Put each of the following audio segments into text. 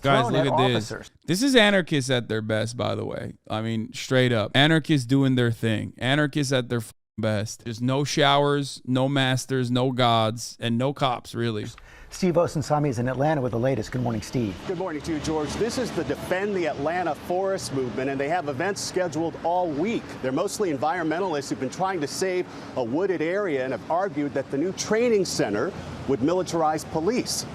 Guys, look at this. This is anarchists at their best, by the way. I mean, straight up. Anarchists doing their thing. Anarchists at their best. There's no showers, no masters, no gods, and no cops, really. Steve Osunsami is in Atlanta with the latest. Good morning, Steve. Good morning to you, George. This is the Defend the Atlanta Forest movement, and they have events scheduled all week. They're mostly environmentalists who've been trying to save a wooded area and have argued that the new training center would militarize police.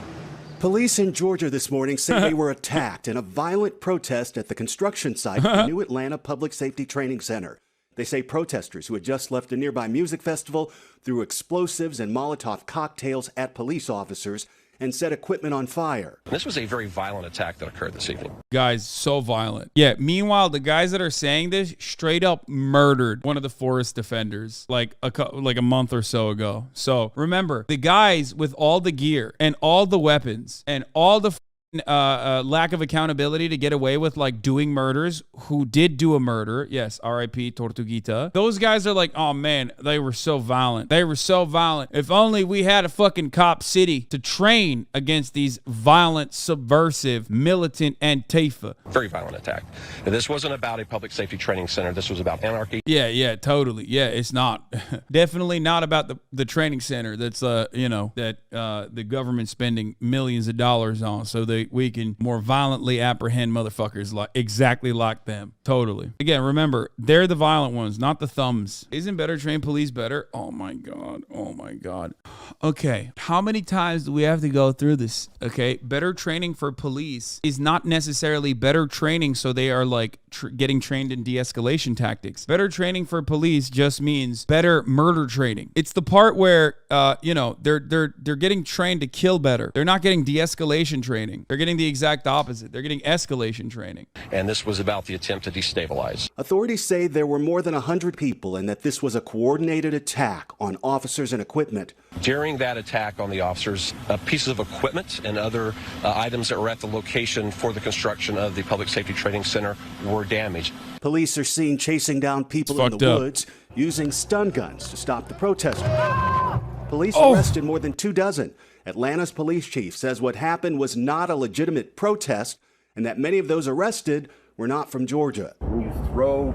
Police in Georgia this morning say they were attacked in a violent protest at the construction site of the new Atlanta Public Safety Training Center. They say protesters who had just left a nearby music festival threw explosives and Molotov cocktails at police officers and set equipment on fire. This was a very violent attack that occurred this evening. Guys, so violent. Yeah, meanwhile, the guys that are saying this straight up murdered one of the forest defenders like a month or so ago. So remember, the guys with all the gear and all the weapons and all the lack of accountability to get away with like doing murders, who did do a murder, yes, R.I.P. Tortuguita, those guys are like, oh man, they were so violent. They were so violent. If only we had a fucking cop city to train against these violent, subversive, militant Antifa. Very violent attack. And this wasn't about a public safety training center. This was about anarchy. Yeah, totally. Yeah, it's not. Definitely not about the training center that's, the government spending millions of dollars on so we can more violently apprehend motherfuckers exactly like them. Totally. Again, remember, they're the violent ones, not the thumbs. Isn't better trained police better? Oh my God. Oh my God. Okay. How many times do we have to go through this? Okay. Better training for police is not necessarily better training so they are like getting trained in de-escalation tactics. Better training for police just means better murder training. It's the part where, they're getting trained to kill better. They're not getting de-escalation training. They're getting the exact opposite. They're getting escalation training. And this was about the attempt to destabilize. Authorities say there were more than 100 people and that this was a coordinated attack on officers and equipment. During that attack on the officers, pieces of equipment and other items that were at the location for the construction of the Public Safety Training Center were damaged. Police are seen chasing down people in the woods using stun guns to stop the protesters. Police arrested more than 24. Atlanta's police chief says what happened was not a legitimate protest and that many of those arrested were not from Georgia. When you throw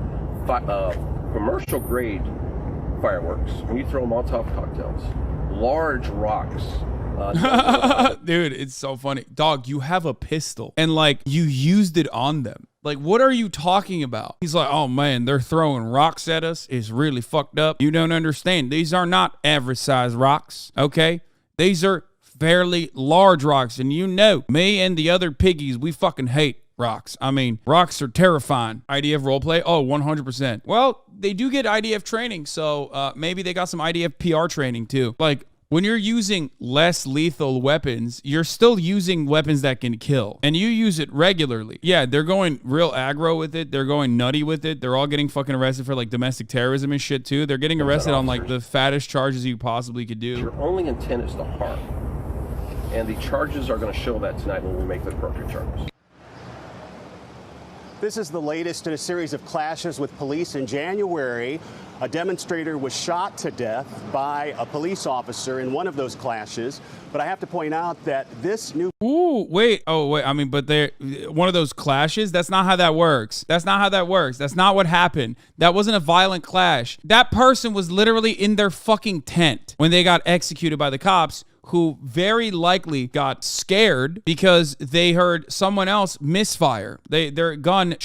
commercial-grade fireworks, when you throw Molotov cocktails, large rocks. Dude, it's so funny. Dog, you have a pistol and like you used it on them. Like, what are you talking about? He's like, oh man, they're throwing rocks at us. It's really fucked up. You don't understand. These are not average size rocks, okay? These are fairly large rocks. And me and the other piggies, we fucking hate rocks. I mean, rocks are terrifying. IDF roleplay? Oh, 100%. Well, they do get IDF training, so maybe they got some IDF PR training too. Like, when you're using less lethal weapons, you're still using weapons that can kill. And you use it regularly. Yeah, they're going real aggro with it. They're going nutty with it. They're all getting fucking arrested for like domestic terrorism and shit too. They're getting arrested on like the fattest charges you possibly could do. Your only intent is to harm. And the charges are going to show that tonight when we make the appropriate charges. This is the latest in a series of clashes with police. In January, a demonstrator was shot to death by a police officer in one of those clashes. But I have to point out that this new... Wait. I mean, but they're one of those clashes? That's not how that works. That's not how that works. That's not what happened. That wasn't a violent clash. That person was literally in their fucking tent when they got executed by the cops, who very likely got scared because they heard someone else misfire. Their gun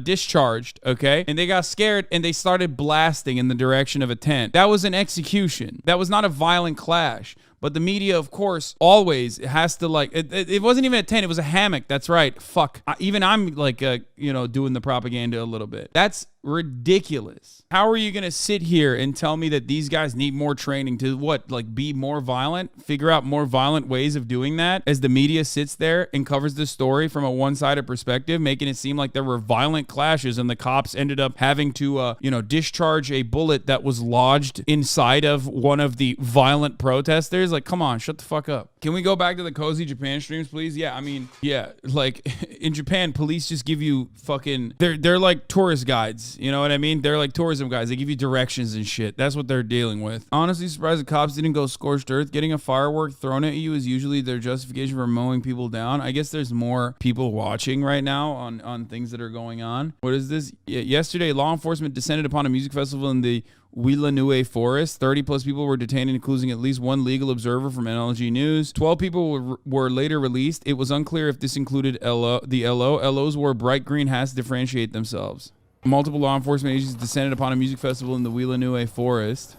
discharged, okay? And they got scared and they started blasting in the direction of a tent. That was an execution. That was not a violent clash. But the media, of course, always has to like, it wasn't even a tent, it was a hammock. That's right. Fuck. Even I'm like, doing the propaganda a little bit. That's ridiculous. How are you going to sit here and tell me that these guys need more training to what? Like be more violent? Figure out more violent ways of doing that as the media sits there and covers the story from a one-sided perspective, making it seem like there were violent clashes and the cops ended up having to, discharge a bullet that was lodged inside of one of the violent protesters. is like, come on, shut the fuck up. Can we go back to the cozy Japan streams, please? Yeah, I mean, yeah, like in Japan, police just give you fucking, they're like tourist guides. You know what I mean? They're like tourism guys. They give you directions and shit. That's what they're dealing with. Honestly, surprised the cops didn't go scorched earth. Getting a firework thrown at you is usually their justification for mowing people down. I guess there's more people watching right now on things that are going on. What is this? Yesterday, law enforcement descended upon a music festival in the Wilanue Forest. 30 plus people were detained, including at least one legal observer from NLG News. 12 people were later released. It was unclear if this included the LO. LOs wore bright green hats to differentiate themselves. Multiple law enforcement agencies descended upon a music festival in the Wilanue Forest.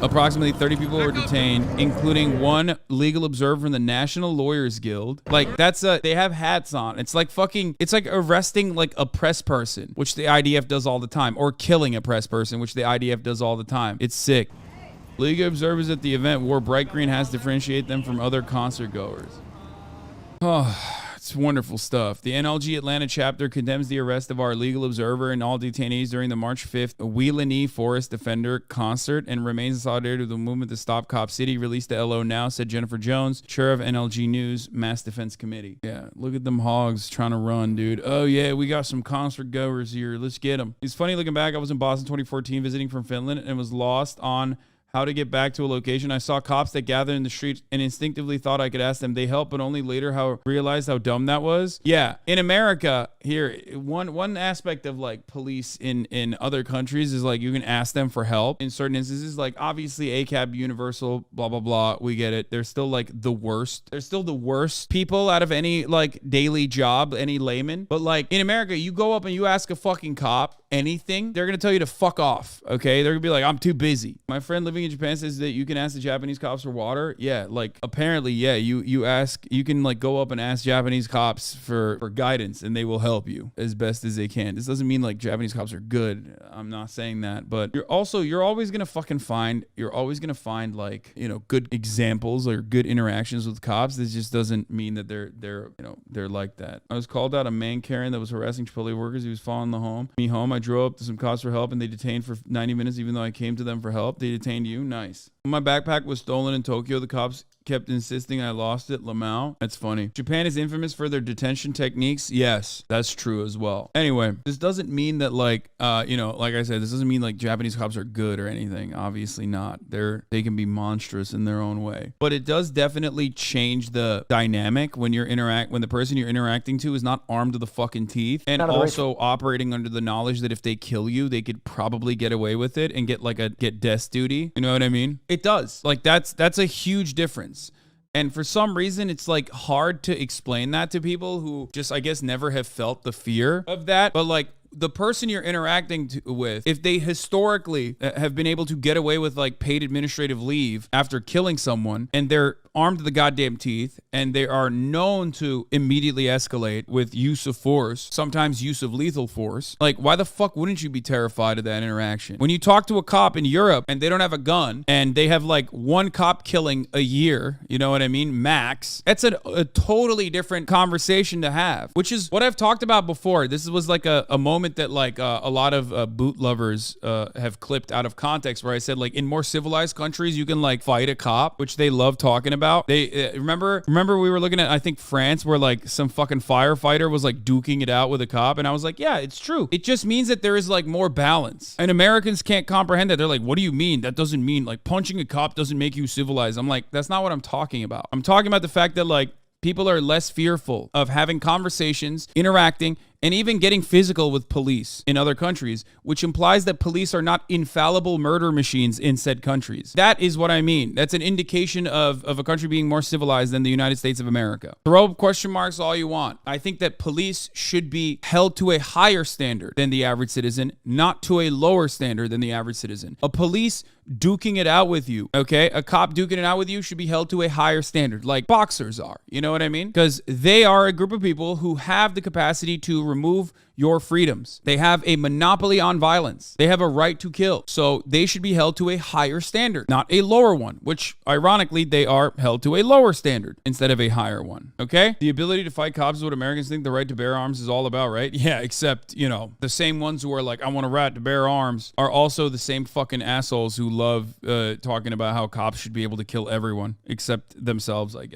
Approximately 30 people were detained, including one legal observer from the National Lawyers Guild. Like, they have hats on. It's like arresting like a press person, which the IDF does all the time, or killing a press person, which the IDF does all the time. It's sick. Legal observers at the event wore bright green hats to differentiate them from other concert goers. Oh, it's wonderful stuff. The NLG Atlanta chapter condemns the arrest of our legal observer and all detainees during the March 5th Wheelanee Forest Defender concert and remains in solidarity with the movement to stop Cop City. Released to LO now, said Jennifer Jones, chair of NLG News Mass Defense Committee. Yeah, look at them hogs trying to run, dude. Oh, yeah, we got some concert goers here. Let's get them. It's funny looking back. I was in Boston 2014 visiting from Finland and was lost on how to get back to a location. I saw cops that gathered in the streets and instinctively thought I could ask them. They helped, but only later realized how dumb that was. Yeah, in America, here, one aspect of like police in other countries is like you can ask them for help in certain instances. Like obviously ACAB, Universal, blah, blah, blah. We get it. They're still like the worst. They're still the worst people out of any like daily job, any layman. But like in America, you go up and you ask a fucking cop anything, they're going to tell you to fuck off. Okay. They're gonna be like, I'm too busy. My friend living in Japan says that you can ask the Japanese cops for water. Yeah. Like apparently, yeah, you can like go up and ask Japanese cops for guidance and they will help you as best as they can. This doesn't mean like Japanese cops are good. I'm not saying that, but you're always going to find like, you know, good examples or good interactions with cops. This just doesn't mean that they're like that. I was called out a man Karen that was harassing Chipotle workers. He was following me home. I drove up to some cops for help and they detained for 90 minutes even though I came to them for help. They detained you. Nice. When my backpack was stolen in Tokyo, the cops kept insisting I lost it. Lamau. That's funny. Japan is infamous for their detention techniques. Yes, that's true as well. Anyway, this doesn't mean that like, like I said, this doesn't mean like Japanese cops are good or anything. Obviously not. They can be monstrous in their own way. But it does definitely change the dynamic when the person you're interacting to is not armed to the fucking teeth and also operating under the knowledge that if they kill you, they could probably get away with it and get death duty. You know what I mean? It does. Like that's a huge difference. And for some reason, it's like hard to explain that to people who just, I guess, never have felt the fear of that. But like the person you're interacting with, if they historically have been able to get away with like paid administrative leave after killing someone and they're armed to the goddamn teeth and they are known to immediately escalate with use of force, sometimes use of lethal force, like why the fuck wouldn't you be terrified of that interaction? When you talk to a cop in Europe and they don't have a gun and they have like one cop killing a year, you know what I mean? Max. That's a totally different conversation to have, which is what I've talked about before. This was like a moment that like a lot of boot lovers have clipped out of context where I said like in more civilized countries, you can like fight a cop, which they love talking about. They remember we were looking at, I think, France, where like some fucking firefighter was like duking it out with a cop. And I was like, yeah, it's true. It just means that there is like more balance. And Americans can't comprehend that. They're like, what do you mean? That doesn't mean like punching a cop doesn't make you civilized. I'm like, that's not what I'm talking about. I'm talking about the fact that like people are less fearful of having conversations, interacting, and even getting physical with police in other countries, which implies that police are not infallible murder machines in said countries. That is what I mean. That's an indication of a country being more civilized than the United States of America. Throw up question marks all you want. I think that police should be held to a higher standard than the average citizen, not to a lower standard than the average citizen. A police duking it out with you, okay? A cop duking it out with you should be held to a higher standard, like boxers are. You know what I mean? Because they are a group of people who have the capacity to remove your freedoms. They have a monopoly on violence. They have a right to kill. So they should be held to a higher standard, not a lower one, which ironically they are held to a lower standard instead of a higher one. Okay? The ability to fight cops is what Americans think the right to bear arms is all about, right? Yeah, except, you know, the same ones who are like, I want a right to bear arms are also the same fucking assholes who love talking about how cops should be able to kill everyone except themselves, I guess.